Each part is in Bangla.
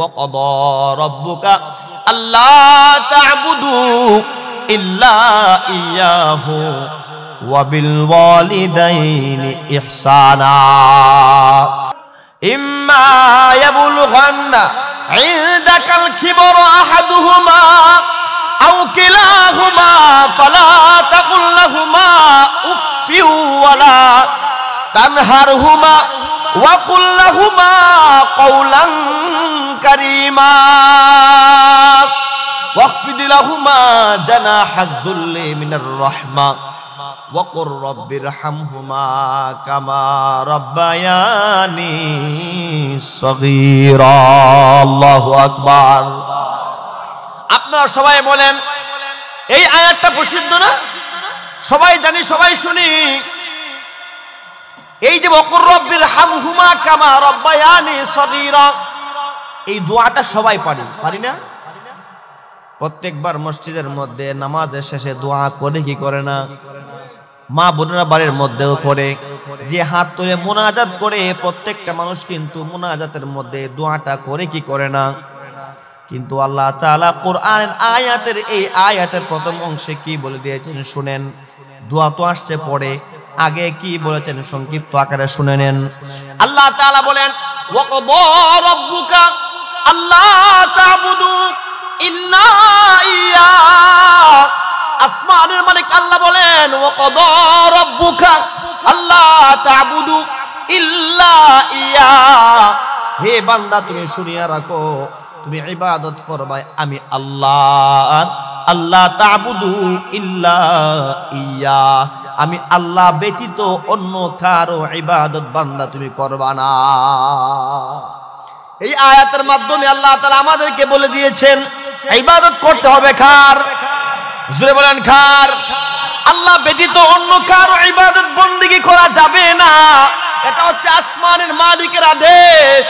وقضى ربك ألا تعبدوا إلا إياه وبالوالدين إحسانا إما يبلغن عندك الكبر أحدهما أو كلاهما فلا تقل لهما أف ولا تنهرهما وقل لهما قولا كريما واخفض لهما جناح الذل من الرحمة وقل رب ارحمهما كما ربياني صغيرا الله أكبر। আপনারা সবাই বলেন এই আয়াতটা প্রসিদ্ধ না? সবাই জানি, সবাই শুনি। এই যে ওয়াকুর রব্বির হামহুমা কামা রব্বায়ানি সগীরা, এই দোয়াটা সবাই পারি না? প্রত্যেকবার মসজিদের মধ্যে নামাজের শেষে দোয়া করে কি করে না? মা বোনেরা বাড়ির মধ্যেও করে, যে হাত তুলে মুনাজাত করে প্রত্যেকটা মানুষ কিন্তু মুনাজাতের মধ্যে দোয়াটা করে কি করে না? কিন্তু আল্লাহ তাআলা কোরআনের আয়াতের এই আয়াতের প্রথম অংশে কি বলে দিয়েছেন শুনেন। দোয়া তো আসছে পরে, আগে কি বলেছেন সংক্ষিপ্ত আকারে শুনে নেন। আল্লাহ তাআলা বলেন ওয়াকদা রাব্বুকা আল্লা তা'বুদু ইল্লা ইয়া। আসমানের মালিক আল্লাহ বলেন ওয়াকদা রাব্বুকা আল্লা তা'বুদু ইল্লা ইয়া। হে বান্দা তুমি শুনিয়া রাখো, তুমি ইবাদত করবে আমি আল্লাহ। আল্লাহ তা'বুদু ইল্লা ইয়া, আমি আল্লাহ ব্যতীত অন্য কারো ইবাদত বান্দা তুমি করবা না। এই আয়াতের মাধ্যমে আল্লাহ তাআলা আমাদেরকে বলে দিয়েছেন ইবাদত করতে হবে কার? জোরে বলেন কার? আল্লাহ ব্যতীত অন্য কারো ইবাদত বন্দেগী করা যাবে না। এটা হচ্ছে আসমানের মালিকের আদেশ।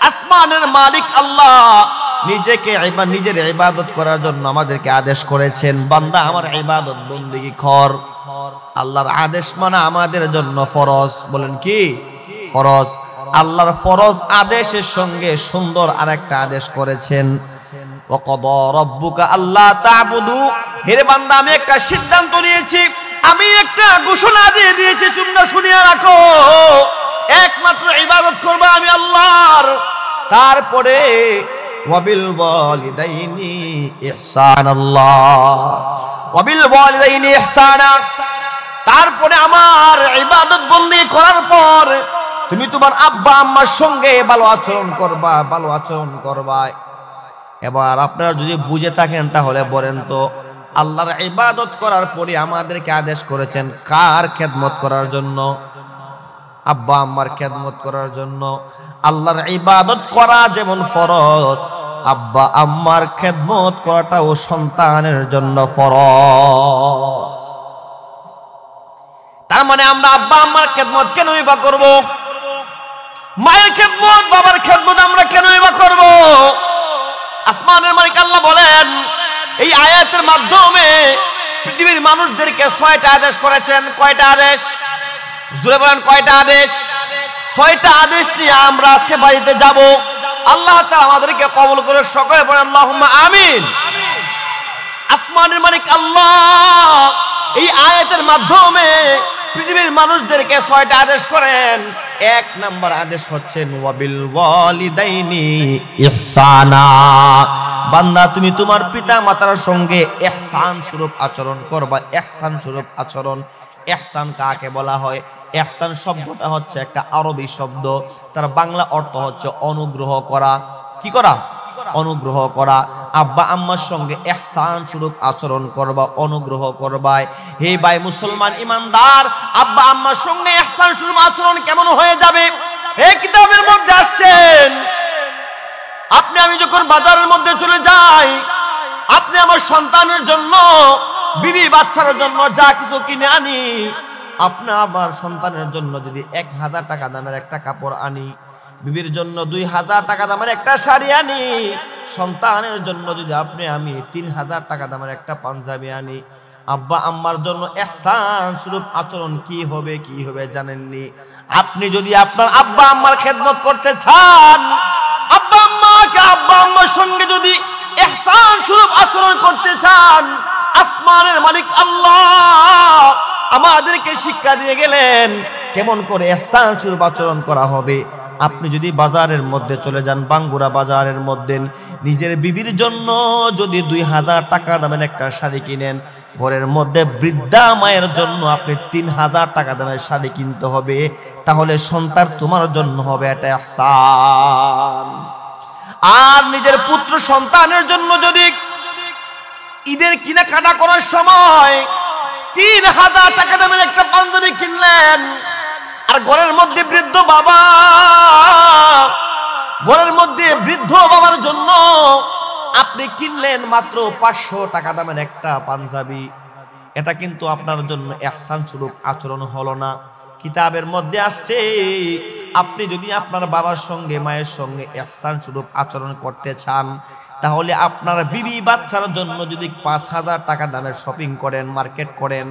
আসমানের মালিক আল্লাহ নিজের ইবাদত করার জন্য আমাদেরকে আদেশ করেছেন, বান্দা আমার ইবাদত বন্দেগী কর। আল্লাহর আদেশ মানা আমাদের জন্য ফরজ। বলেন কি? ফরজ। আল্লাহর ফরজ আদেশের সঙ্গে সুন্দর আরেকটা আদেশ করেছেন ওয়াকদা রাব্বুকা আল্লা তা'বুদু। হে বান্দা আমি একটা সিদ্ধান্ত নিয়েছি, আমি একটা ঘোষণা দিয়ে দিয়েছি, তোমরা শুনিয়া রাখো, একমাত্র ইবাদত করবে আমি আল্লাহর। তারপরে ওয়াবিল ওয়ালিদাইনি ইহসানাল্লাহ, ওয়াবিল ওয়ালিদাইনি ইহসানা। তারপরে আমার ইবাদত বন্দেগী করার পর তুমি তোমার আব্বা আম্মার সঙ্গে ভালো আচরণ করবা, ভালো আচরণ করবা। এবার আপনারা যদি বুঝে থাকেন তাহলে বলেন তো, আল্লাহর ইবাদত করার পরে আমাদেরকে আদেশ করেছেন কার খেদমত করার জন্য? আব্বা আম্মার খেদমত করার জন্য। আল্লাহর ইবাদত করা যেমন ফরজ, আব্বা আম্মার খেদমত করাটাও সন্তানের জন্য ফরজ। তার মানে আমরা আব্বা আম্মার খেদমত কেনই বা করব? মায়ের খেদমত, বাবার খেদমত আমরা কেনই বা করব? আসমানের মালিক আল্লাহ বলেন এই আয়াতের মাধ্যমে পৃথিবীর মানুষদেরকে 6টা আদেশ করেছেন। কয়টা আদেশ? জোরে বলেন কয়টা আদেশ? 6টা আদেশ নিয়ে আমরা আজকে বাড়িতে যাব। আল্লাহ তাআলা আমাদেরকে কবুল করে সকলে বলেন আল্লাহুম্মা আমিন। আসমানের মালিক আল্লাহ এই আয়াতের মাধ্যমে পৃথিবীর মানুষদেরকে 6টা আদেশ করেন। 1 নাম্বার আদেশ হচ্ছে ওয়াবিল ওয়ালিদাইনি ইহসানা। বান্দা তুমি তোমার পিতা মাতার সঙ্গে ইহসান স্বরূপ আচরণ করবা। ইহসান স্বরূপ আচরণ, ইহসান কাকে বলা হয়? ইহসান শব্দটা হচ্ছে একটা আরবি শব্দ, তার বাংলা অর্থ হচ্ছে অনুগ্রহ করা। কি করা? অনুগ্রহ করা। আব্বা আম্মার সঙ্গে ইহসান স্বরূপ আচরণ করবা, অনুগ্রহ করবা। হে ভাই মুসলমান ইমানদার, আব্বা আম্মার সঙ্গে ইহসান স্বরূপ আচরণ কেমন হয়ে যাবে? এই কিতাবের মধ্যে আসছেন, আপনি আমি যখন বাজারের মধ্যে চলে যাই, আপনি আমার সন্তানের জন্য, বিবি বাচ্চার জন্য যা কিছু কিনে আনি, আপনি আমার সন্তানের জন্য যদি 1000 টাকা দামের একটা কাপড় আনি, বিবির জন্য 2000 টাকা দামের একটা শাড়ি আনি, সন্তানের জন্য যদি আমি 3000 টাকা দামের একটা পাঞ্জাবি আনি, আব্বা আম্মার জন্য ইহসান স্বরূপ আচরণ কি হবে জানেননি? আপনি যদি আপনার আব্বা আম্মার খেদমত করতে চান, আম্মার সঙ্গে যদি ইহসান স্বরূপ আচরণ করতে চান, আসমানের মালিক আল্লাহ আমাদেরকে শিক্ষা দিয়ে গেলেন কেমন করে ইহসান স্বরূপ আচরণ করা হবে। আপনি যদি বাজারের মধ্যে চলে যান, বাঙ্গুরা বাজারের মধ্যে, নিজের বিবির জন্য যদি 2000 টাকা দামের একটা শাড়ি কিনেন, ঘরের মধ্যে বৃদ্ধা মায়ের জন্য আপনি 3000 টাকা দামের শাড়ি কিনতে হবে, তাহলে সন্তান তোমার জন্য হবে এটা ইহসান। আর নিজের পুত্র সন্তানের জন্য যদি ঈদের কেনাকাটা করার সময় 3000 টাকা দামের একটা পাঞ্জাবি কিনলেন, আর ঘরের মধ্যে বৃদ্ধ বাবার জন্য আপনি কিনলেন মাত্র 500 টাকা দামের একটা পাঞ্জাবি, এটা কিন্তু আপনার জন্য ইহসান স্বরূপ আচরণ হলো না। কিতাবের মধ্যে আসছে আপনি যদি আপনার বাবার সঙ্গে মায়ের সঙ্গে ইহসান স্বরূপ আচরণ করতে চান, তাহলে আপনার বিবি বাচ্চার জন্য যদি 5000 টাকা দামের শপিং করেন, মার্কেট করেন,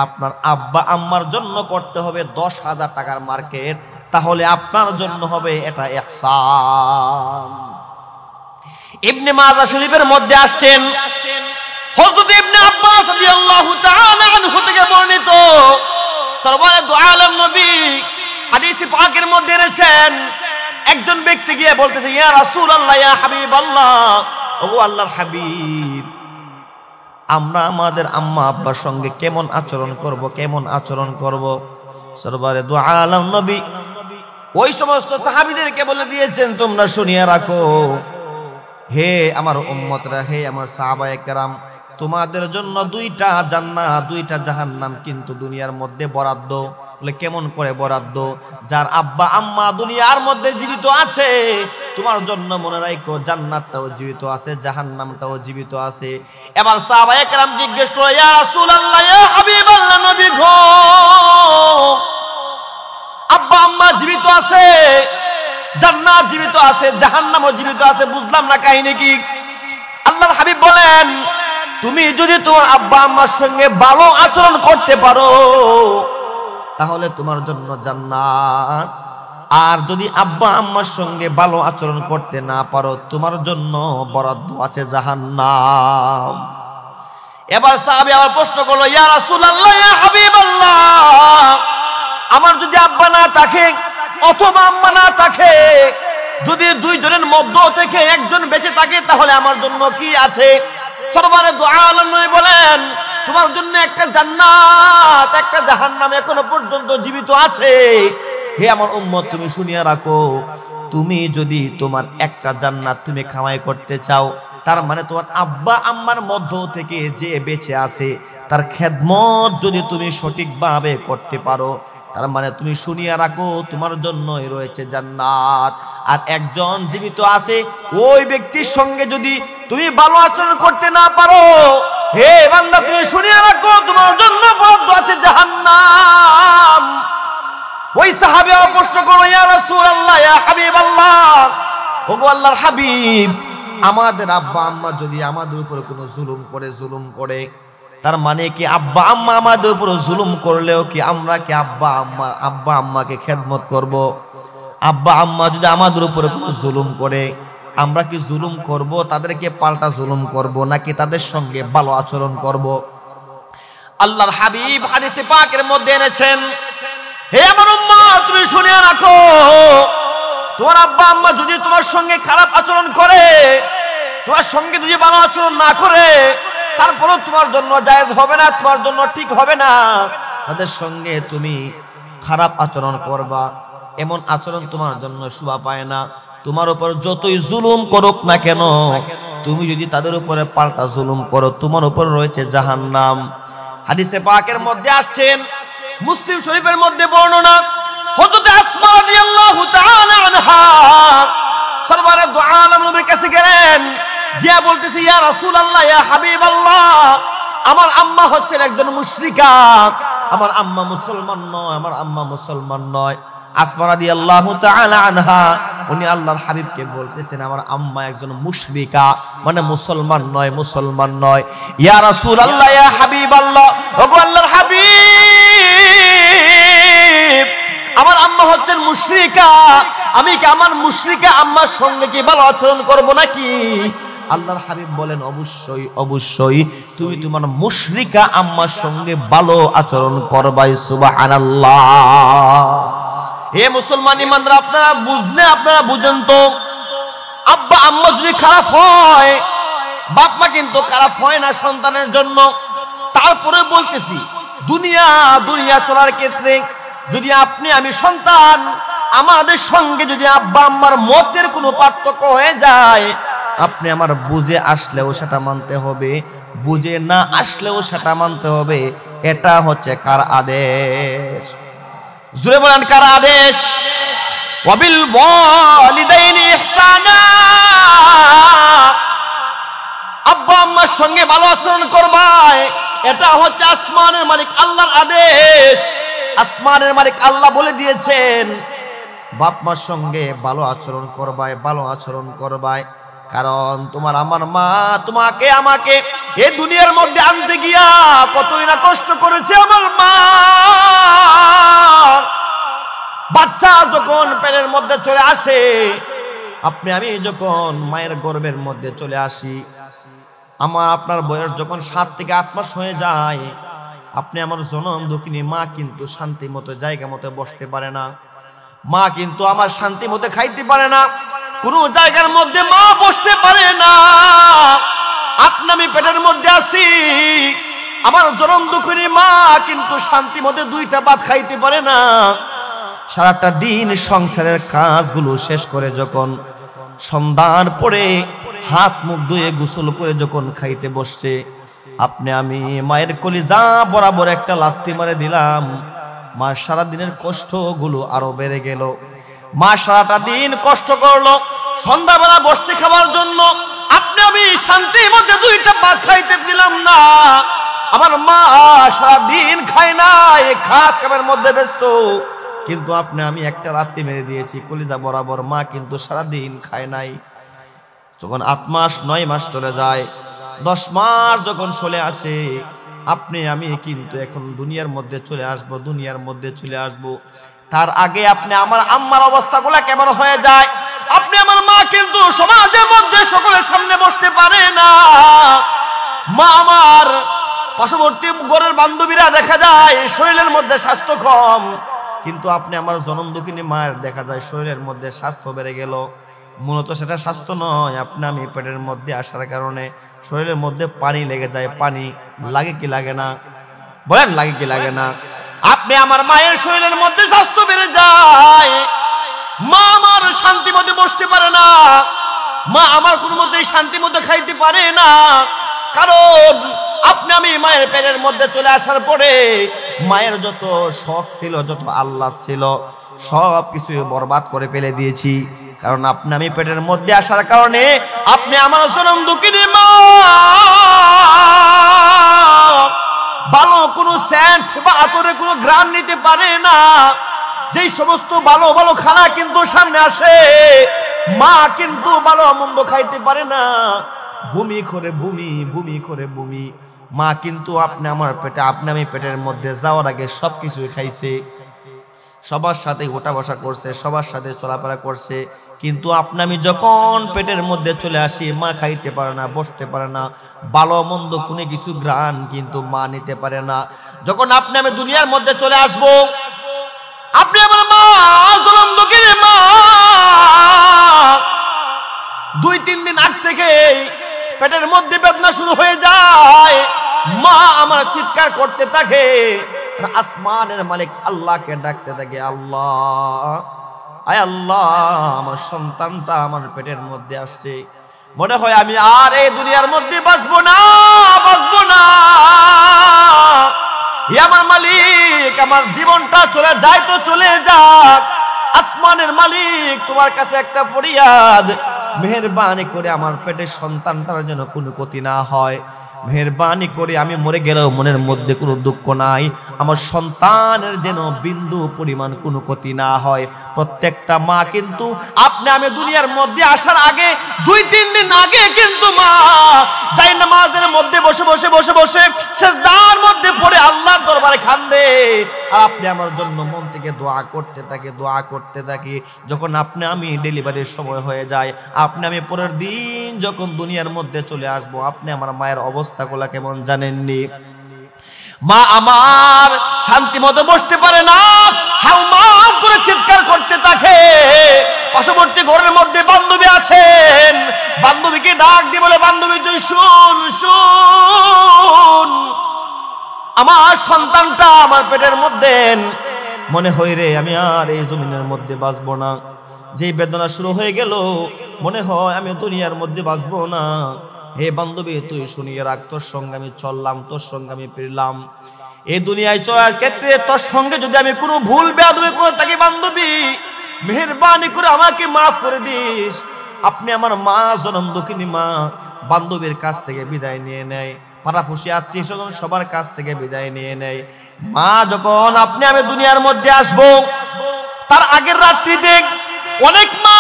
আপনার আব্বা আম্মার জন্য করতে হবে 10,000 টাকার মার্কেট, তাহলে আপনার জন্য হবে এটা ইহসান। ইবনে মাজাহ শরীফের মধ্যে আসছেন হযরত ইবনে আব্বাস রাদিয়াল্লাহু তাআলা আনহু থেকে বর্ণিত, সরওয়ারে দু আলম নবী হাদিস পাকের মধ্যে এনেছেন, একজন ব্যক্তি গিয়ে বলতেছে, ইয়া রাসূলুল্লাহ, ইয়া হাবিবাল্লাহ, ওগো আল্লাহর হাবিব, আমরা আমাদের আম্মা আব্বার সঙ্গে কেমন আচরণ করব। সরওয়ারে দু আলম নবী ওই সমস্ত সাহাবীদেরকে বলে দিয়েছেন, তোমরা শুনিয়ে রাখো, হে আমার উম্মতরা, হে আমার সাহাবায়ে কেরাম, তোমাদের জন্য 2টা জান্নাত 2টা জাহান্নাম কিন্তু দুনিয়ার মধ্যে বরাদ্দ। বলে কেমন করে বরাদ্দ? যার আব্বা আম্মা দুনিয়ার মধ্যে জীবিত আছে, তোমার জন্য মনে রাখো জান্নাতটাও জীবিত আছে, জাহান্নামটাও জীবিত আছে। এবার সাহাবায়ে কেরাম জিজ্ঞেস করলো, ইয়া রাসূলুল্লাহ, ইয়া হাবিবাল্লাহ, নবী গো, আব্বা আম্মা জীবিত আছে, জান্নাত জীবিত আছে, জাহান্নামও জীবিত আছে, বুঝলাম না কাহিনী কি? আল্লাহর হাবিব বলেন, তুমি যদি তোমার আব্বা আম্মার সঙ্গে ভালো আচরণ করতে পারো তাহলে তোমার জন্য জান্নাত, আর যদি আব্বা আম্মার সঙ্গে ভালো আচরণ করতে না পারো তোমার জন্য বরাদ্দ আছে জাহান্নাম। এবার সাহাবী আবার প্রশ্ন করলো, ইয়া রাসূলুল্লাহ, ইয়া হাবিবাল্লাহ, আমার যদি আব্বা না থাকে অথবা আম্মা না থাকে, যদি 2 জনের মধ্য থেকে একজন বেঁচে থাকে, তাহলে আমার জন্য কি আছে? সরওয়ারে দু আলম নবী বলেন, তোমার জন্য একটা জান্নাত, একটা জাহান্নাম এখনো পর্যন্ত জীবিত আছে। হে আমার উম্মত, তুমি শুনিয়ে রাখো, তুমি যদি তোমার একটা জান্নাত তুমি কামাই করতে চাও, তার মানে তোমার আব্বা আম্মার মধ্য থেকে যে বেঁচে আছে তার খেদমত যদি তুমি সঠিকভাবে করতে পারো, তার মানে তুমি শুনিয়ে রাখো তোমার জন্যই রয়েছে জান্নাত। আর একজন জীবিত আছে, ওই ব্যক্তির সঙ্গে যদি তুমি ভালো আচরণ করতে না পারো, হে বান্দা, তুমি শুনিয়ে রাখো তোমার জন্য বরাদ্দ আছে জাহান্নাম। ওই সাহাবী প্রশ্ন করলো, ইয়া রাসূলুল্লাহ, ইয়া হাবিবাল্লাহ, ওগো আল্লাহর হাবিব, আমাদের আব্বা আম্মা যদি আমাদের উপরে কোনো জুলুম করে, তার মানে কি আব্বা আম্মা আমাদের উপর জুলুম করলেও কি আমরা কি আব্বা আম্মাকে খেদমত করব? আব্বা আম্মা যদি আমাদের উপরে কোনো জুলুম করে, আমরা কি জুলুম করব, তাদেরকে পাল্টা জুলুম করব, নাকি তাদের সঙ্গে ভালো আচরণ করব? আল্লাহর হাবিব হাদিসে পাকের মধ্যে এনেছেন, হে আমার উম্মত, তুমি শুনে রাখো, তোমার আব্বা আম্মা যদি তোমার সঙ্গে খারাপ আচরণ করে, তোমার সঙ্গে যদি ভালো আচরণ না করে, তারপরও তোমার জন্য জায়েজ হবে না, তোমার জন্য ঠিক হবে না, তাদের সঙ্গে তুমি খারাপ আচরণ করবা। এমন আচরণ তোমার জন্য শোভা পায় না। তোমার উপর যতই জুলুম করুক না কেন, তুমি যদি তাদের উপরে পাল্টা জুলুম করো, তোমার উপর রয়েছে জাহান্নাম। হাদিসে পাকের মধ্যে আসছেন, মুসলিম শরীফের মধ্যে বর্ণনা, হযরত আসমা রাদিয়াল্লাহু তাআলা আনহা সরওয়ারে দু আলম নবীর কাছে গেলেন, গিয়া বলতেছে, ইয়া রাসূলুল্লাহ, ইয়া হাবিবাল্লাহ, আমার আম্মা হচ্ছেন একজন মুশরিকা, আমার আম্মা মুসলমান নয়। আসমা রাদিয়াল্লাহু তাআলা আনহা উনি আল্লাহর হাবিবকে বলতেছেন, আমার আম্মা একজন মুশরিকা, মানে মুসলমান নয়। ইয়া রাসূলুল্লাহ, ইয়া হাবিবাল্লাহ, ওগো আল্লাহর হাবিব, আমার আম্মা হচ্ছেন মুশরিকা, আমি কি আমার মুশরিকা আম্মার সঙ্গে কি ভালো আচরণ করব নাকি? আল্লাহর হাবিব বলেন অবশ্যই অবশ্যই তুমি তোমার মুশরিকা আম্মার সঙ্গে ভালো আচরণ করবাই। সুবহানাল্লাহ। হে মুসলমান ইমানদার, আপনারা বুঝলে আপনারা বুঝেন তো, আব্বা আম্মা যদি খারাপ হয়, বাপ মা কিন্তু খারাপ হয় না সন্তানের জন্য। তারপরে বলতেছি দুনিয়া চলার ক্ষেত্রে যদি আপনি আমি সন্তান, আমাদের সঙ্গে যদি আব্বা আম্মার মতের কোনো পার্থক্য হয়ে যায়, আপনি আমার বুঝে আসলেও সেটা মানতে হবে, বুঝে না আসলেও সেটা মানতে হবে। এটা হচ্ছে কার আদেশ? জোরে বলেন কার আদেশ? ওয়াবিল ওয়ালিদাইনি ইহসানা, আব্বা আম্মার সঙ্গে ভালো আচরণ করবাই, এটা হচ্ছে আসমানের মালিক আল্লাহর আদেশ। আসমানের মালিক আল্লাহ বলে দিয়েছেন বাপ মার সঙ্গে ভালো আচরণ করবাই, ভালো আচরণ করবাই। কারণ তোমার আমার মা তোমাকে আমাকে এই দুনিয়ার মধ্যে আনতে গিয়া কতই না কষ্ট করেছে। আমার মা বাচ্চা যখন পেটের মধ্যে চলে আসে, আপনি আমি যখন মায়ের গর্ভের মধ্যে চলে আসি, আমার আপনার বয়স যখন 7 থেকে 8 মাস হয়ে যায়, আপনি আমার জনম দুঃখিনী মা কিন্তু শান্তি মতো জায়গা মতো বসতে পারে না, মা কিন্তু আমার শান্তি মতো খাইতে পারে না, কোনো জায়গার মধ্যে মা বসতে পারে না। আপনি আমি পেটের মধ্যে আসি, আমার জনম দুঃখিনী মা কিন্তু শান্তি মতো 2টা ভাত খাইতে পারে না। সারাটা দিন সংসারের কাজগুলো শেষ করে যখন সন্ধ্যার পরে হাত মুখ ধুয়ে গোসল করে যখন খাইতে বসছে, আপনি আমি মায়ের কলিজা বরাবর একটা লাথি মারে দিলাম। মা সারা দিনের কষ্টগুলো আরো বেড়ে গেল। মা সারাটা দিন কষ্ট করলো, সন্ধ্যাবেলা বসতে খাবার জন্য আপনি আমি শান্তির মধ্যে 2টা ভাত খাইতে দিলাম না। আমার মা সারা দিন খায় নাই, খাস খাবার মধ্যে ব্যস্ত, কিন্তু আপনি আমি একটা লাথি মেরে দিয়েছি কলিজা বরাবর। মা কিন্তু সারা দিন খায় নাই। যখন 8 মাস 9 মাস চলে যায়, 10 মাস যখন চলে আসে, আপনি আমি কিন্তু এখন দুনিয়ার মধ্যে চলে আসব, দুনিয়ার মধ্যে চলে আসব। তার আগে আপনি আমার আম্মার অবস্থাগুলো কেমন হয়ে যায়। আপনি আমার মা কিন্তু সমাজের মধ্যে সকলের সামনে বসতে পারে না। মা আমার পার্শ্ববর্তী ঘরের বান্ধবীরা দেখা যায় শরীরের মধ্যে স্বাস্থ্য কম, কিন্তু আপনি আমার জনম দুঃখিনী মায়ের দেখা যায় শরীরের মধ্যে স্বাস্থ্য বেড়ে গেল। মূলত সেটা স্বাস্থ্য নয়, আপনি আমি পেটের মধ্যে আসার কারণে শরীরের মধ্যে পানি লেগে যায়। পানি লাগে কি লাগে না? বলেন লাগে কি লাগে না? আপনি আমার মায়ের শরীরের মধ্যে স্বাস্থ্য বেড়ে যায়, মা আমার শান্তি মতো বসতে পারে না, মা আমার কোনো মতেই শান্তি মতো খাইতে পারে না। কারণ আপনি আমি মায়ের পেটের মধ্যে চলে আসার পরে মায়ের যত শখ ছিল, যত আল্লাহ ছিল, সব কিছু বরবাদ করে ফেলে দিয়েছি। কারণ আপনি আমি পেটের মধ্যে আসার কারণে আপনি আমার জনম দুঃখিনী মা ভালো কোনো সেন্ট বা আতরে কোনো ঘ্রাণ নিতে পারে না। যেই সমস্ত ভালো ভালো খানা কিন্তু সামনে আসে, মা কিন্তু ভালো মন্দ খাইতে পারে না, বমি করে বমি, বমি করে বমি। মা কিন্তু আপনি আমার পেটে, আপনি আমি পেটের মধ্যে যাওয়ার আগে সব কিছুই খাইছে, সবার সাথে ওঠা বসা করছে, সবার সাথে চলাফেরা করছে, কিন্তু আপনি আমি যখন পেটের মধ্যে চলে আসি, মা খাইতে পারে না, বসতে পারে না, ভালো মন্দ কোনো কিছু ঘ্রাণ কিন্তু মা নিতে পারে না। যখন আপনি আমি দুনিয়ার মধ্যে চলে আসবো, আপনি আমার মা জনম দুঃখিনী মা 2-3 দিন আগ থেকে পেটের মধ্যে বেদনা শুরু হয়ে যায়। মা আমার চিৎকার করতে থাকে, আসমানের মালিক আল্লাহকে ডাকতে থাকে, আল্লাহ আয় আল্লাহ, আমার সন্তানটা আমার পেটের মধ্যে আসছে, মনে হয় আমি আর এই দুনিয়ার মধ্যে বাঁচবো না, বাঁচবো না। আমার মালিক, আমার জীবনটা চলে যায় তো চলে যাক, আসমানের মালিক তোমার কাছে একটা ফরিয়াদ, মেহেরবানি করে আমার পেটের সন্তানটার যেন কোনো ক্ষতি না হয়, মেহেরবানি করে আমি মরে গেলেও মনের মধ্যে কোনো দুঃখ নাই, আমার সন্তানের যেন বিন্দু পরিমাণ কোনো ক্ষতি না হয়। প্রত্যেকটা মা কিন্তু আপনি আমি দুনিয়ার মধ্যে আসার আগে 2-3 দিন আগে কিন্তু মা যাই নামাজের মধ্যে বসে বসে বসে বসে সিজদার মধ্যে পড়ে আল্লাহর দরবারে কাঁদে, আর আপনি আমার জন্য মন থেকে দোয়া করতে থাকি। যখন আপনি আমি ডেলিভারির সময় হয়ে যায়, আপনি আমি পরের দিন যখন দুনিয়ার মধ্যে চলে আসবো, আপনি আমার মায়ের অবস্থাগুলো কেমন জানেননি? মা আমার শান্তি মতো বসতে পারে না, হাউমাউ করে চিৎকার করতে থাকে। পার্শ্ববর্তী ঘরের মধ্যে বান্ধবী আছেন, বান্ধবীকে ডাক দিয়ে বলে, বান্ধবী তুই শুন, আমার সন্তানটা আমার পেটের মধ্যে, মনে হয় রে আমি আর এই জমিনের মধ্যে বাঁচবো না। যেই বেদনা শুরু হয়ে গেল, মনে হয় আমি দুনিয়ার মধ্যে বাঁচবো না। হে বান্ধবী তুই শুনিয়ে রাখ, তোর সঙ্গে আমি চললাম, তোর সঙ্গে আমি ফিরলাম, এই দুনিয়ায় চলার ক্ষেত্রে তোর সঙ্গে যদি আমি কোনো ভুল বেয়াদবি করে থাকি, বান্ধবী মেহেরবানি করে আমাকে মাফ করে দিস। আপনি আমার মা, জনম দুঃখিনী মা, বান্ধবীর কাছ থেকে বিদায় নিয়ে নেয়, পাড়াপড়শি আত্মীয় স্বজন সবার কাছ থেকে বিদায় নিয়ে নেয়। মা যখন আপনি আমি দুনিয়ার মধ্যে আসবো, তার আগের রাত্রিতে অনেক মা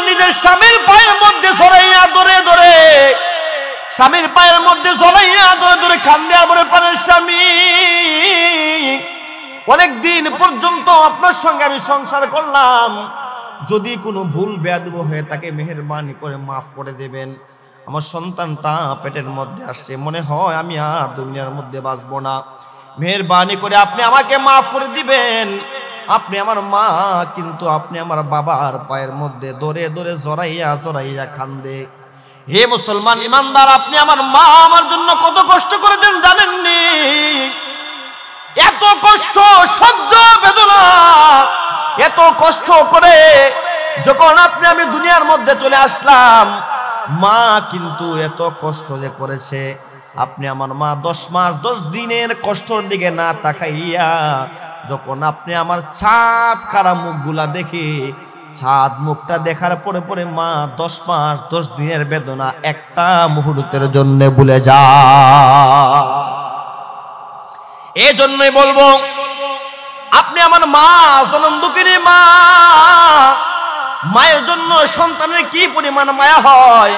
নিজের স্বামীর পায়ের মধ্যে জড়াইয়া ধরে স্বামীর পায়ের মধ্যে জড়াইয়া ধরে কান্দে, আর বলে, প্রাণের স্বামী অনেক দিন পর্যন্ত আপনার সঙ্গে আমি সংসার করলাম, যদি কোনো ভুল বেয়াদব হয়ে তাকে মেহেরবানি করে মাফ করে দেবেন। আমার সন্তানটা পেটের মধ্যে আসছে, মনে হয় আমি আর দুনিয়ার মধ্যে বাঁচবো না, মেহেরবানি করে আপনি আমাকে মাফ করে দিবেন। আপনি আমার মা, কিন্তু আপনি আমার বাবার পায়ের মধ্যে ধরে জড়াইয়া কান্দে। হে মুসলমান ইমানদার, আপনি আমার মা আমার জন্য কত কষ্ট করেছেন জানেননি? এত কষ্ট সহ্য বেদনা, এত কষ্ট করে যখন আপনি আমি দুনিয়ার মধ্যে চলে আসলাম, মা কিন্তু এত কষ্ট যে করেছে। আপনি আমার মা 10 মাস 10 দিনের কষ্টর দিকে না তাকাইয়া যখন আপনি আমার ছাদ খারা মুখগুলা দেখে, ছাদ মুখটা দেখার পরে মা 10 মাস 10 দিনের বেদনা একটা মুহূর্তের জন্য ভুলে যা। এই জন্যই বলবো, আপনি আমার মা, জনম দুঃখিনী মা, মায়ের জন্য সন্তানের কি পরিমাণ মায়া হয়।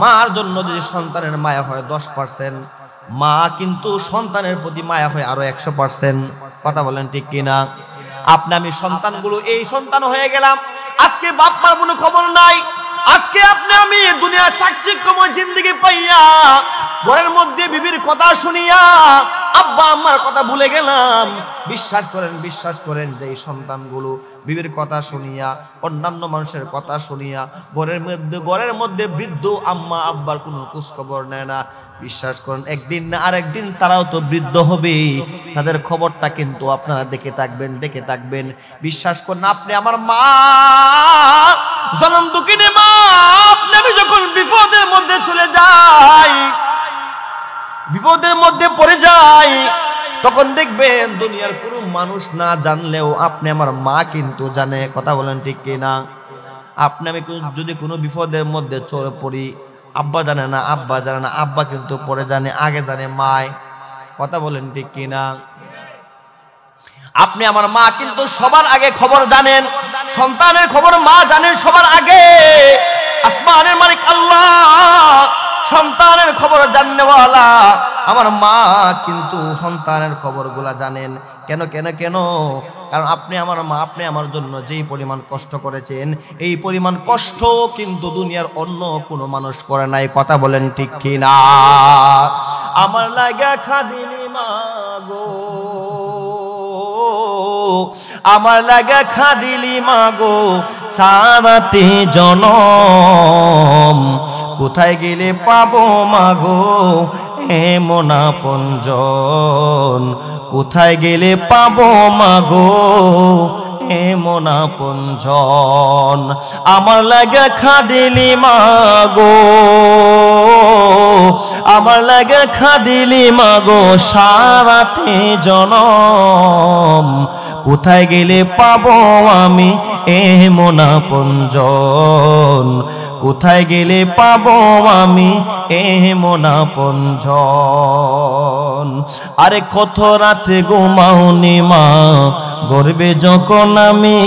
মার জন্য যদি সন্তানের মায়া হয় 10%, মা কিন্তু সন্তানের প্রতি মায়া হয় আরো 100%। কথা বলেন ঠিক কিনা? আপনি আমি সন্তানগুলো এই সন্তান হয়ে গেলাম, আজকে বাপ মার কোনো খবর নাই। আজকে আপনি আমি দুনিয়া চাকচিক্যময় জিন্দেগি পাইয়া ঘরের মধ্যে বিবির কথা শুনিয়া আব্বা আম্মার কথা ভুলে গেলাম। বিশ্বাস করেন যে এই সন্তানগুলো বিবির কথা শুনিয়া, অন্যান্য মানুষের কথা শুনিয়া ঘরের মধ্যে বৃদ্ধ আম্মা আব্বার কোনো খোঁজ খবর নেয় না। বিশ্বাস করেন একদিন না আরেকদিন তারাও তো বৃদ্ধ হবে, তাদের খবরটা কিন্তু আপনারা দেখে থাকবেন। বিশ্বাস করেন, আপনি আমার মা, জনম দুঃখিনী মা, আপনি আমি যখন বিপদের মধ্যে চলে যাই, বিপদের মধ্যে পড়ে যাই, তখন দেখবেন দুনিয়ার কোনো মানুষ না জানলেও আপনি আমার মা কিন্তু জানে। কথা বলেন ঠিক কিনা? আপনি আমি যদি কোনো বিপদের মধ্যে চলে পড়ি, আব্বা জানে না, আব্বা কিন্তু পরে জানে, আগে জানে মায়। কথা বলেন ঠিক কিনা? আপনি আমার মা কিন্তু সবার আগে খবর জানেন, সন্তানের খবর মা জানেন সবার আগে। আসমানের মালিক আল্লাহ সন্তানের খবর জানেওয়ালা, আমার মা কিন্তু সন্তানের খবরগুলা জানেন। কেন? কারণ আপনি আমার মা, আপনি আমার জন্য যেই পরিমাণ কষ্ট করেছেন, এই পরিমাণ কষ্ট কিন্তু দুনিয়ার অন্য কোনো মানুষ করে নাই। কথা বলেন ঠিক কিনা? আমার লাগা খাদিনি মা গো, আমার লাগা খাদিলি মা গো, সারাটি জনম কোথায় গেলে পাবো মা গো এমন আপনজন, কোথায় গেলে পাবো মা গো এমন আপনজন। আমার লাগা খাদিলি মা গো। আমার লাগে খাদিলি মাগো সারাটি জনম কোথায় গেলে পাবো আমি এমন আপনজন কোথায় গেলে পাবো আমি এমন আপনজন আরে কত রাতে ঘুমাওনি মা গর্বে যখন আমি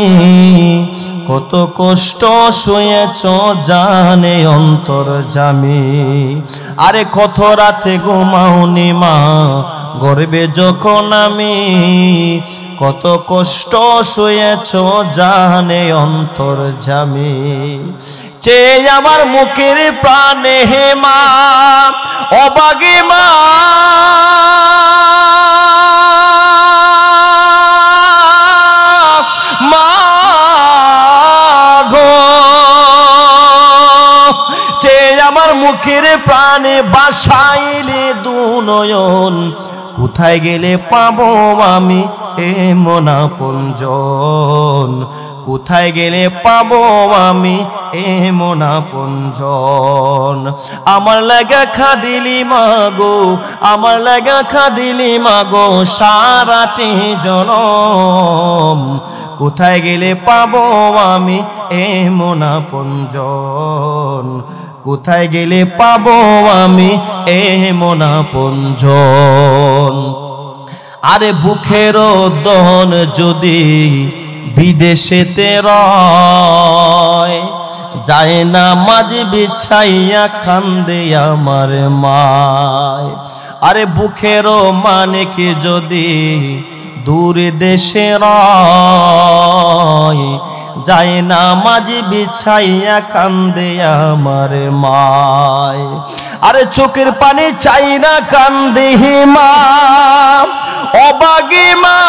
কত কষ্ট শুয়েছ জানে অন্তর্যামী আরে কত রাতে ঘুমাওনি মা গর্বে যখন আমি কত কষ্ট শুয়েছ জানে অন্তর্যামী চেয়ে আমার মুখের প্রাণে হে মা অবাগে মা আমার মুখের প্রাণে বাসাইলে দুনয়ন কোথায় গেলে পাবো আমি এমন আপনজন কোথায় গেলে পাবো আমি এমন আপনজন আমার লাগা খাদিলি মাগো আমার লাগা খাদিলি মাগো সারাটি জনম কোথায় গেলে পাবো আমি এমন আপনজন কোথায় গেলে পাবো আমি এমন আপনজন আরে বুকের দহন যদি বিদেশেতে রয় যায় না মাঝে বিছাইয়া কান্দে আমার মায় আরে বুকের মানে কি যদি দূর দেশে রয় যায় না মাঝে বিছাইয়া কান্দে আমার মায় আরে চোখের পানি চাই না কান্দে মা অবাগে মা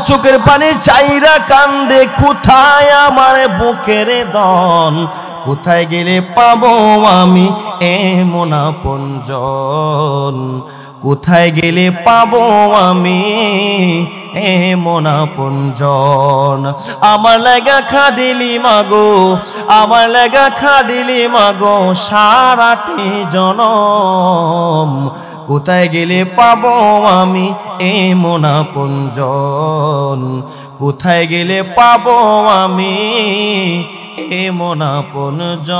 চোখের পানি চাইরা কান্দে কোথায় আমার বুকের দন কোথায় গেলে পাবো আমি এমন আপনজন কোথায় গেলে পাবো আমি এমন আপনজন আমার লাগা খাদিলি মাগো আমার লাগা খাদিলি মাগো সারাটি জনম কোথায় গেলে পাবো আমি এমন আপনজন কোথায় গেলে পাবো আমি এমন আপনজন